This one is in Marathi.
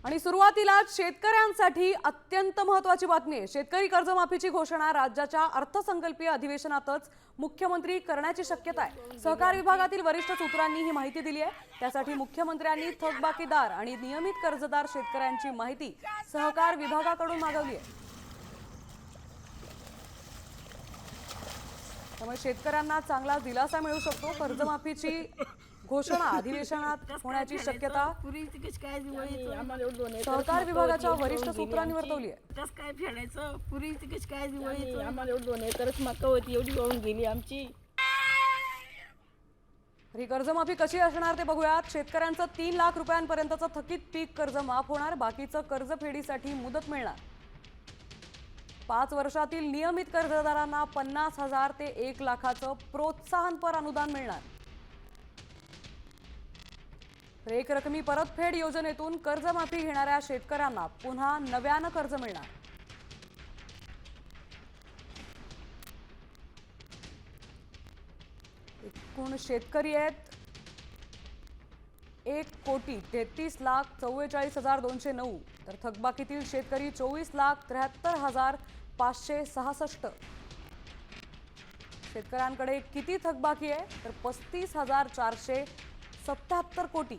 आणि सुरुवातीलाच शेतकऱ्यांसाठी अत्यंत महत्त्वाची बातमी आहे। शेतकरी कर्जमाफीची घोषणा राज्याच्या अर्थसंकल्पीय अधिवेशनातच मुख्यमंत्री करण्याची शक्यता आहे। सहकार विभागातील वरिष्ठ सूत्रांनी ही माहिती दिली आहे। त्यासाठी मुख्यमंत्र्यांनी थकबाकीदार आणि नियमित कर्जदार शेतकऱ्यांची माहिती सहकार विभागाकडून मागवली आहे। त्यामुळे शेतकऱ्यांना चांगला दिलासा मिळू शकतो। कर्जमाफीची घोषणा अधिवेशनात होण्याची शक्यता सहकार विभागाच्या वरिष्ठ सूत्रांनी वर्तवली आहे। कसं काय फेडायचं पुरी कशी काय दिवाळी आम्हाला 2 एकरच मका होती एवढी वाहून गेली आमची। ही कर्जमाफी कशी असणार ते बघूयात। शेतकऱ्यांचं 3 लाख रुपयांपर्यंतचं थकीत पीक कर्ज माफ होणार, बाकीचं कर्जफेडीसाठी मुदत मिळणार। 5 वर्षातील नियमित कर्जदारांना 50,000 ते 1 लाखाचं प्रोत्साहनपर अनुदान मिळणार। एक रकमी परतफेड योजनेतून कर्जमाफी घेणाऱ्या शेतकऱ्यांना पुन्हा नव्यानं कर्ज मिळणार। एकूण शेतकरी आहेत 1,33,44,209, तर थकबाकीतील शेतकरी 24,73,566। शेतकऱ्यांकडे किती थकबाकी आहे तर 35,477 कोटी।